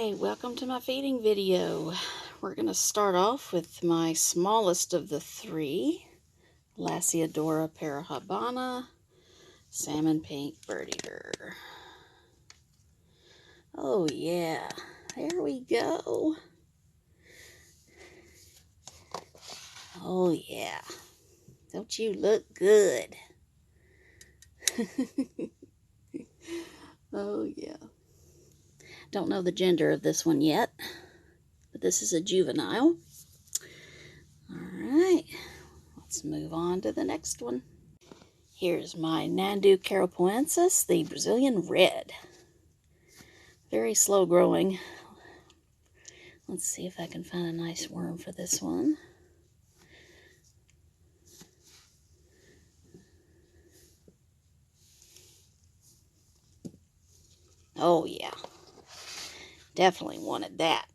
Alright, welcome to my feeding video. We're going to start off with my smallest of the three, Lasiodora parahybana, salmon pink bird eater. Oh yeah, there we go. Oh yeah, don't you look good? Oh yeah. Don't know the gender of this one yet, but this is a juvenile. Alright, let's move on to the next one. Here's my Nandu carapoensis, the Brazilian red. Very slow growing. Let's see if I can find a nice worm for this one. Oh yeah, definitely wanted that.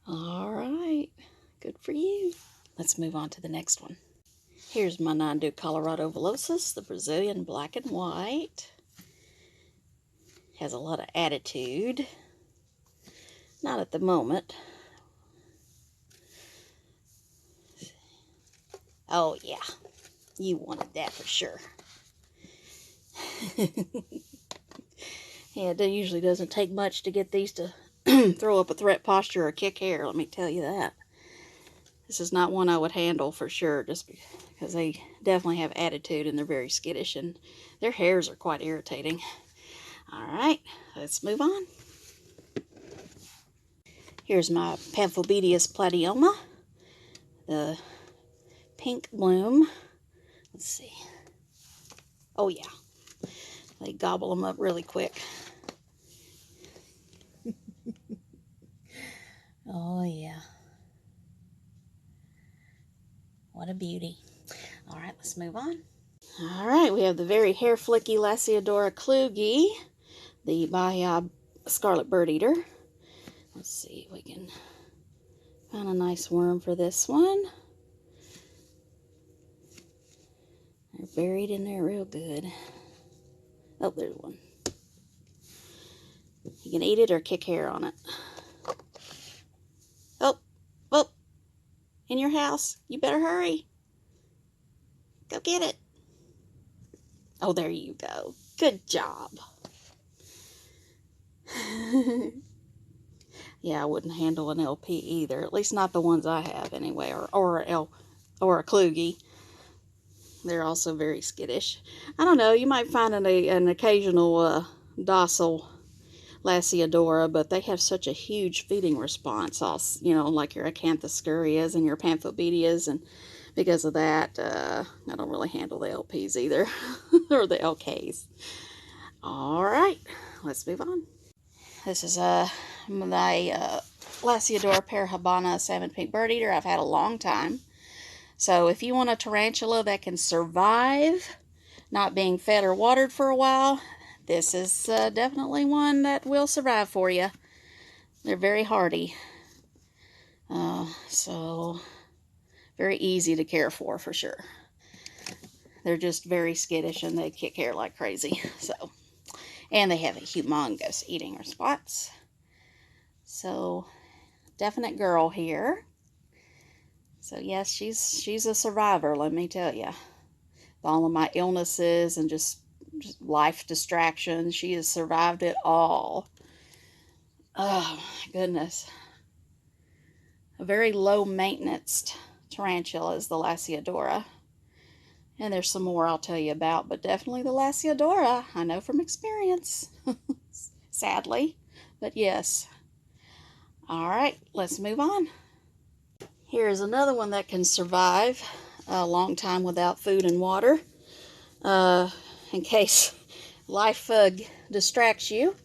Alright, good for you. Let's move on to the next one. Here's my Nhandu coloratovillosus, the Brazilian black and white. Has a lot of attitude. Not at the moment. Oh yeah, you wanted that for sure. Yeah, it usually doesn't take much to get these to throw up a threat posture or kick hair, let me tell you that. This is not one I would handle for sure, just because they definitely have attitude and they're very skittish, and their hairs are quite irritating. Alright, let's move on. Here's my Pamphobeteus platyomma, the pink bloom. Let's see. Oh yeah, they gobble them up really quick. Oh yeah. What a beauty. Alright, let's move on. Alright, we have the very hair flicky Lasiodora klugey, the scarlet bird eater. Let's see if we can find a nice worm for this one. They're buried in there real good. Oh, there's one. You can eat it or kick hair on it. Oh, oh, in your house. You better hurry. Go get it. Oh, there you go. Good job. Yeah, I wouldn't handle an LP either. At least not the ones I have anyway, or a klugey. They're also very skittish. I don't know, you might find an occasional docile Lasiodora, but they have such a huge feeding response, also, you know, like your Acanthoscurrias and your Pamphobeteus, and because of that, I don't really handle the LPs either, or the LKs. Alright, let's move on. This is my Lasiodora parahybana salmon pink bird eater I've had a long time. So if you want a tarantula that can survive not being fed or watered for a while, this is definitely one that will survive for you. They're very hardy. So very easy to care for sure. They're just very skittish and they kick hair like crazy. And they have a humongous eating response. So definite girl here. So yes, she's a survivor, let me tell you. All of my illnesses and just life distractions, she has survived it all. Oh my goodness. A very low maintenance tarantula is the Lasiodora. And there's some more I'll tell you about, but definitely the Lasiodora, I know from experience. Sadly, but yes. Alright, let's move on. Here's another one that can survive a long time without food and water. In case life distracts you,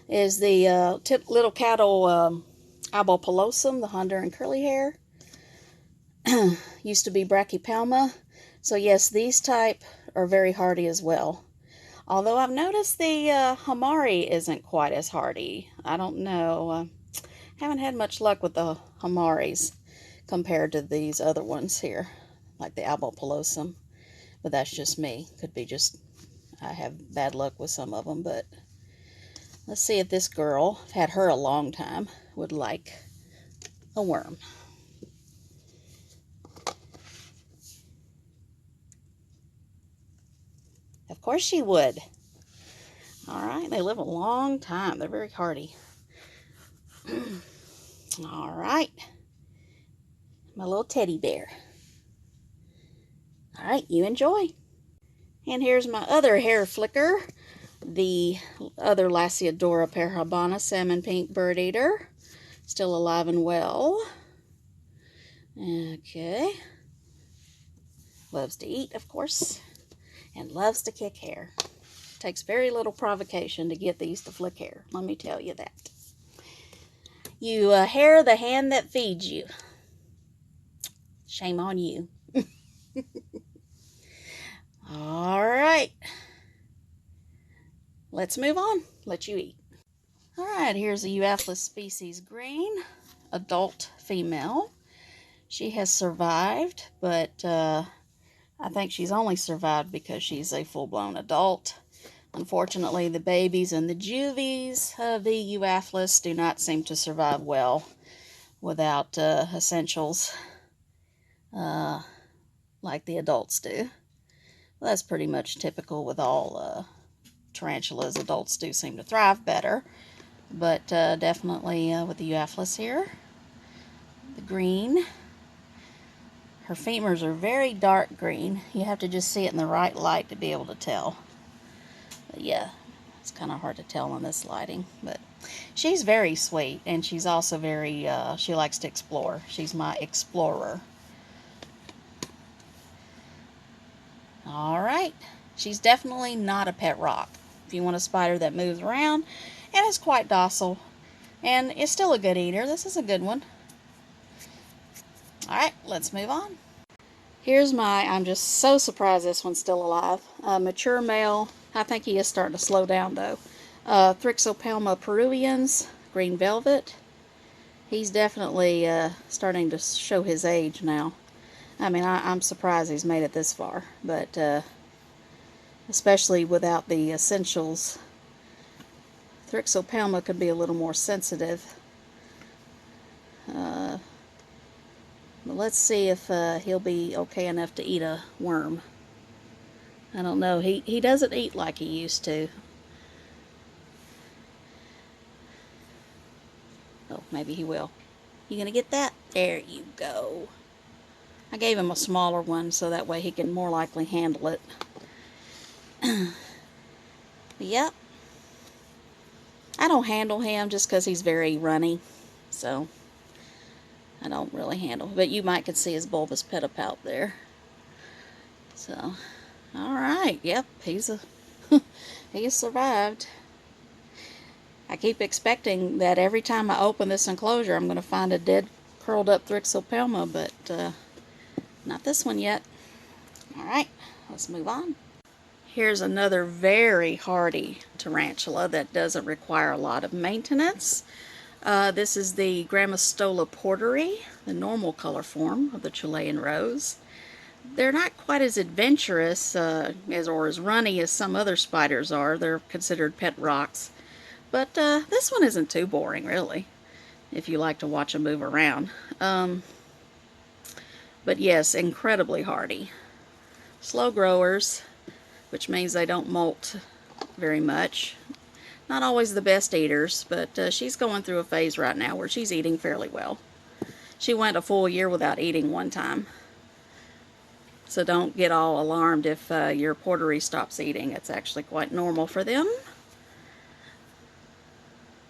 is the Tliltocatl albopilosum, the Honduran curly hair. Used to be Pseudhapalopus. So yes, these type are very hardy as well. Although I've noticed the hamari isn't quite as hardy. I don't know. Haven't had much luck with the hamaris compared to these other ones here, like the albopilosum. But that's just me. Could be just I have bad luck with some of them, but Let's see if this girl, I've had her a long time, would like a worm. Of course she would. All right, they live a long time. They're very hardy. All right, my little teddy bear. All right, you enjoy. And here's my other hair flicker, the other Lasiodora parahybana salmon pink bird eater, still alive and well. Okay, loves to eat, of course, and loves to kick hair. Takes very little provocation to get these to flick hair, let me tell you that. You hair the hand that feeds you. Shame on you. All right, let's move on. Let you eat. All right, here's a Euathus species green, adult female. She has survived, but I think she's only survived because she's a full-blown adult. Unfortunately, the babies and the juvies of the Euathus do not seem to survive well without essentials like the adults do. Well, that's pretty much typical with all tarantulas. Adults do seem to thrive better, but definitely with the Euathus here. The green. Her femurs are very dark green. You have to just see it in the right light to be able to tell. But yeah, it's kind of hard to tell in this lighting. But she's very sweet, and she's also very, she likes to explore. She's my explorer. All right, she's definitely not a pet rock. If you want a spider that moves around and is quite docile and is still a good eater, this is a good one. All right, let's move on. Here's my, I'm just so surprised this one's still alive. Mature male, I think he is starting to slow down though. Thrixpelma pruriens, green velvet. He's definitely starting to show his age now. I mean, I'm surprised he's made it this far, but especially without the essentials, Thrixpelma could be a little more sensitive. But let's see if he'll be okay enough to eat a worm. I don't know. He doesn't eat like he used to. Oh, maybe he will. You gonna get that? There you go. I gave him a smaller one so that way he can more likely handle it. Yep. I don't handle him just because he's very runny. So I don't really handle. But you might could see his bulbous pedipalp there. So, alright. Yep. He has survived. I keep expecting that every time I open this enclosure I'm going to find a dead curled up Thrixpelma, but not this one yet. Alright, let's move on. Here's another very hardy tarantula that doesn't require a lot of maintenance. This is the Grammostola porteri, the normal color form of the Julian Rose. They're not quite as adventurous or as runny as some other spiders are. They're considered pet rocks. But this one isn't too boring, really, if you like to watch them move around. But yes, incredibly hardy. Slow growers, which means they don't molt very much. Not always the best eaters, but she's going through a phase right now where she's eating fairly well. She went a full year without eating one time. So don't get all alarmed if your porteri stops eating. It's actually quite normal for them.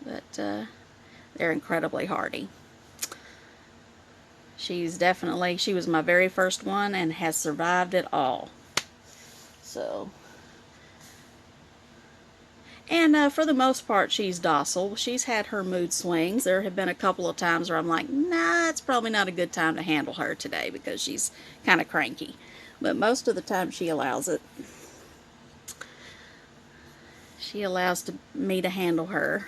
But they're incredibly hardy. She was my very first one and has survived it all. So, and for the most part, she's docile. She's had her mood swings. There have been a couple of times where I'm like, nah, it's probably not a good time to handle her today because she's kind of cranky. But most of the time, she allows it. She allows me to handle her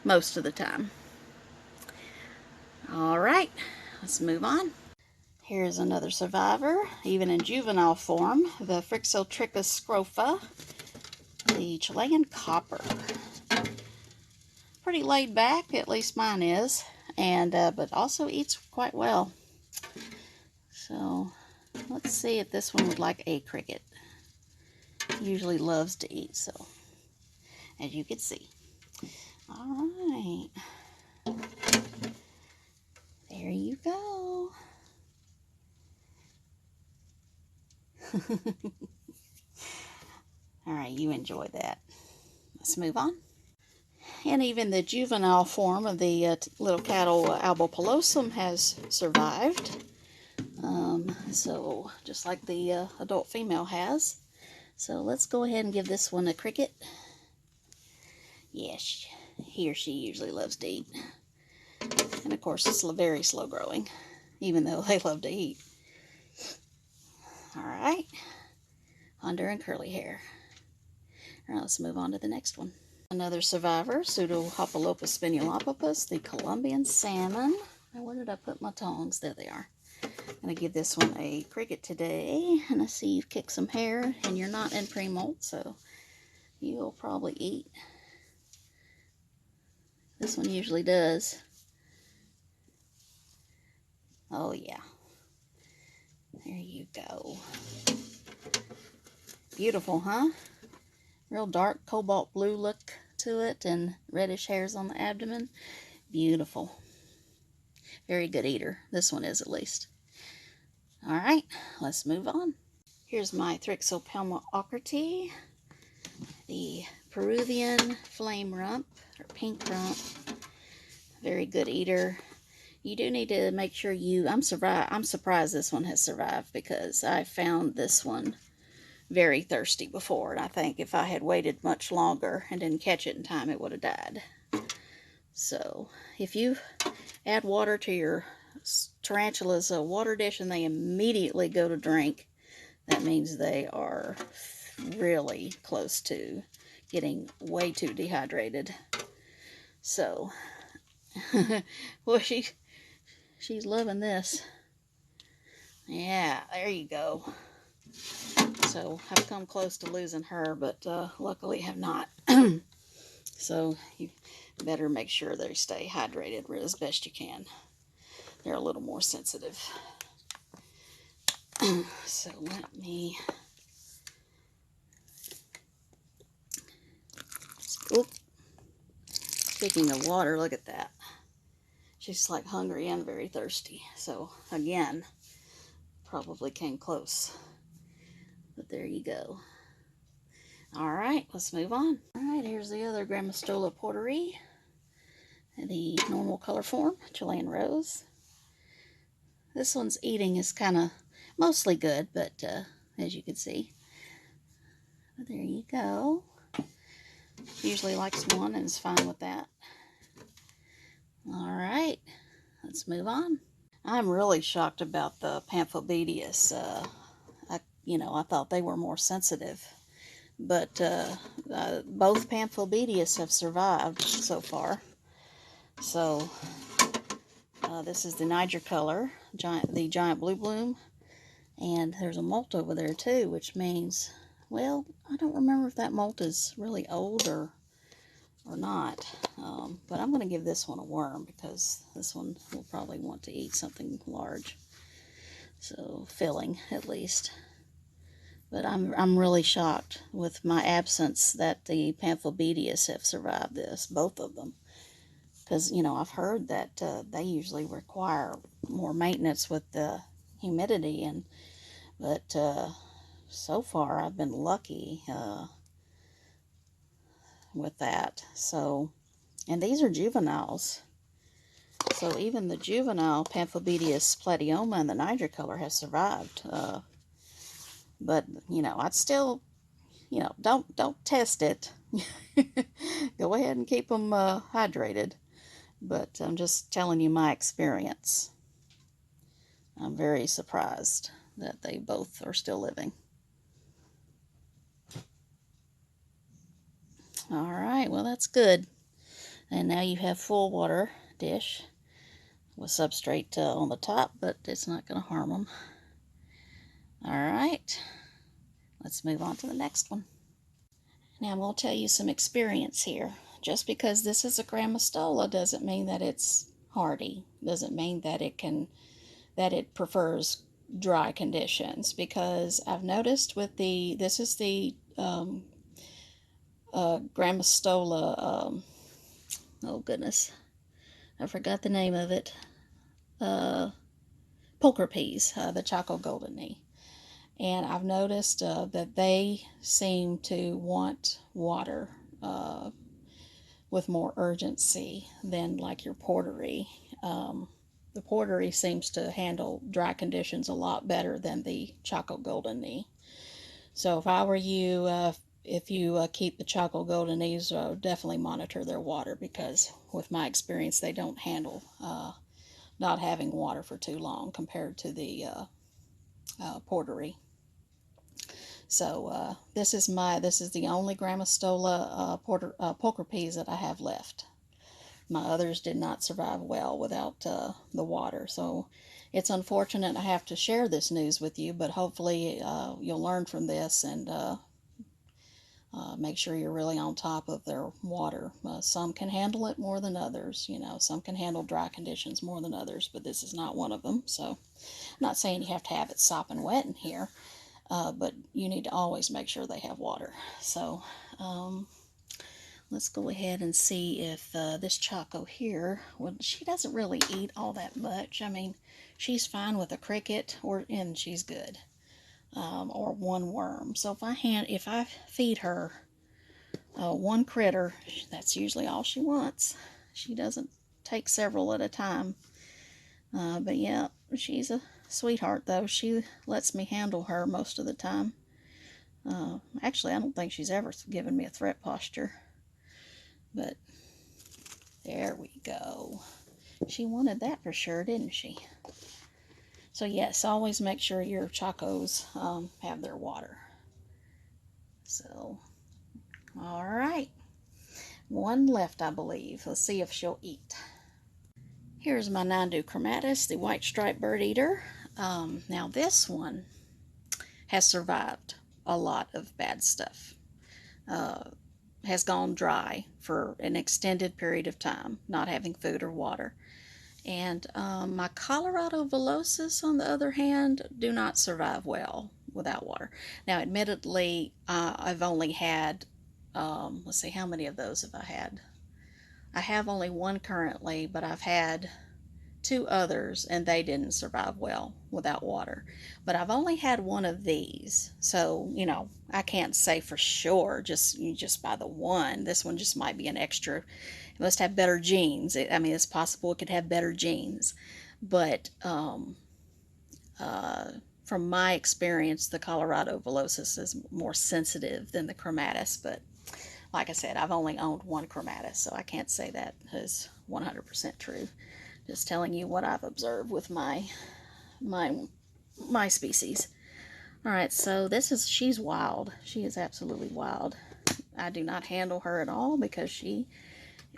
most of the time. All right. Let's move on. Here's another survivor, even in juvenile form, the Phrixotrichus scrofa, the Chilean copper. pretty laid back, at least mine is, and but also eats quite well. So let's see if this one would like a cricket. Usually loves to eat, so as you can see. All right, there you go. All right, you enjoy that. Let's move on. And even the juvenile form of the Tliltocatl albopilosum has survived. So just like the adult female has. So let's go ahead and give this one a cricket. Yes, he or she usually loves to eat. And of course it's very slow growing, even though they love to eat. Alright, under and curly hair. Alright, let's move on to the next one. Another survivor, Pseudhapalopus spinulopulpus, the Colombian salmon. Now, where did I put my tongs? There they are. I'm going to give this one a cricket today. And I see you've kicked some hair, and you're not in pre-molt, so you'll probably eat. This one usually does. Oh, yeah. There you go. Beautiful, huh? Real dark cobalt blue look to it and reddish hairs on the abdomen. Beautiful. Very good eater. This one is, at least. Alright, let's move on. Here's my Thrixpelma ockerti, the Peruvian Flamerump, or pink rump. Very good eater. You do need to make sure I'm surprised this one has survived, because I found this one very thirsty before, and I think if I had waited much longer and didn't catch it in time, it would have died. So if you add water to your tarantula's water dish and they immediately go to drink, that means they are really close to getting way too dehydrated. So well, she's loving this. Yeah, there you go. So I've come close to losing her, but luckily have not. So you better make sure they stay hydrated as best you can. They're a little more sensitive. So let me... Oop. Speaking of water, look at that. She's like hungry and very thirsty. So again, probably came close. But there you go. Alright, let's move on. Alright, here's the other Grammostola porteri. The normal color form, Julian Rose. This one's eating is kind of mostly good, but as you can see. There you go. Usually likes one and is fine with that. Alright, let's move on. I'm really shocked about the Pamphobeteus. I thought they were more sensitive. But both Pamphobeteus have survived so far. So this is the nigricolor, the giant blue bloom. And there's a molt over there too, which means, well, I don't remember if that molt is really old or not. But I'm going to give this one a worm, because this one will probably want to eat something large. So filling, at least. But I'm really shocked with my absence that the Pamphobeteus have survived this, both of them. Because, I've heard that they usually require more maintenance with the humidity, but so far I've been lucky with that. So, and these are juveniles. So even the juvenile Pamphobeteus platyomma and the nigricolor has survived. But, I'd still, don't test it. Go ahead and keep them hydrated. But I'm just telling you my experience. I'm very surprised that they both are still living. Alright, well that's good. And now you have full water dish with substrate on the top, but it's not going to harm them. Alright, let's move on to the next one. Now I'm going to tell you some experience here. just because this is a Grammostola doesn't mean that it's hardy. Doesn't mean that it prefers dry conditions, because I've noticed with this is the Grammostola, oh goodness, I forgot the name of it, pulcripes, the Chaco golden knee. And I've noticed that they seem to want water with more urgency than like your porteri. The porteri seems to handle dry conditions a lot better than the Chaco golden knee. So if I were you, if you keep the Chaco golden knees, definitely monitor their water, because with my experience, they don't handle not having water for too long compared to the porteri. So this is the only Grammostola pulcripes that I have left. My others did not survive well without the water. So it's unfortunate I have to share this news with you, but hopefully you'll learn from this and make sure you're really on top of their water. Some can handle it more than others. Some can handle dry conditions more than others, but this is not one of them. So I'm not saying you have to have it sopping wet in here, but you need to always make sure they have water. So let's go ahead and see if this Chaco here, well, she doesn't really eat all that much. I mean, she's fine with a cricket, and she's good, or one worm. So if I feed her one critter, that's usually all she wants. She doesn't take several at a time. But yeah, she's a sweetheart, though. She lets me handle her most of the time. Actually, I don't think she's ever given me a threat posture. But there we go. She wanted that for sure, didn't she? So yes, always make sure your Chacos have their water. So, all right. One left, I believe. Let's see if she'll eat. Here's my Nandu chromatus, the white striped bird eater. Now this one has survived a lot of bad stuff. Has gone dry for an extended period of time, not having food or water. And my coloratovillosus, on the other hand, do not survive well without water. Now, admittedly, I've only had, let's see, how many of those have I had? I have only one currently, but I've had 2 others, and they didn't survive well without water. But I've only had one of these, so I can't say for sure just by the one. This one just might be an extra. It must have better genes. I mean, it's possible it could have better genes, but from my experience, the coloratovillosus is more sensitive than the chromatus. But like I said, I've only owned one chromatus, so I can't say that is 100% true. Just telling you what I've observed with my species. All right, so she's wild. She is absolutely wild. I do not handle her at all because she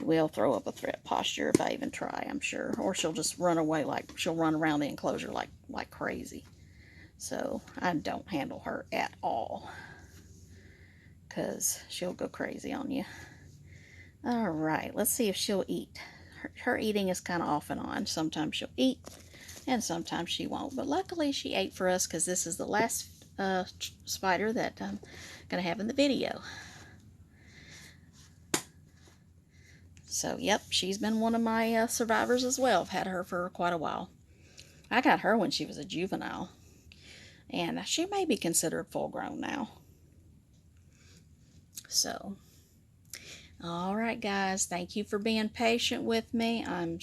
will throw up a threat posture if I even try, I'm sure. Or she'll just run away, she'll run around the enclosure like crazy. So I don't handle her at all because she'll go crazy on you. All right, let's see if she'll eat. Her eating is kind of off and on. Sometimes she'll eat and sometimes she won't. But luckily she ate for us because this is the last spider that I'm going to have in the video. So, yep, she's been one of my survivors as well. I've had her for quite a while. I got her when she was a juvenile. And she may be considered full grown now. So, all right, guys. Thank you for being patient with me. I'm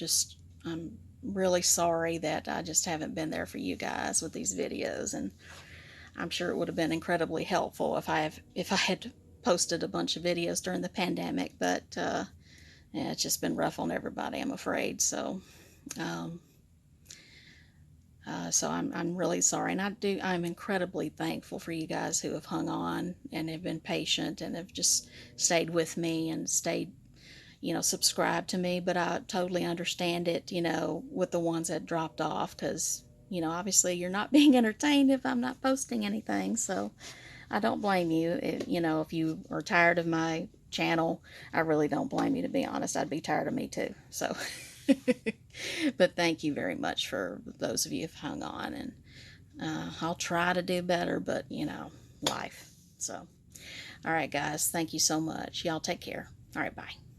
really sorry that I just haven't been there for you guys with these videos. And I'm sure it would have been incredibly helpful if I had posted a bunch of videos during the pandemic. But yeah, it's just been rough on everybody, I'm afraid. So, I'm really sorry, and I'm incredibly thankful for you guys who have hung on and have been patient and have just stayed with me and stayed, subscribed to me. But I totally understand it, with the ones that dropped off, because, obviously you're not being entertained if I'm not posting anything. So I don't blame you. If you are tired of my channel, I really don't blame you, to be honest. I'd be tired of me too. So, but thank you very much for those of you who've hung on, and I'll try to do better, but you know, life. So, all right, guys, thank you so much. Y'all take care. All right, bye.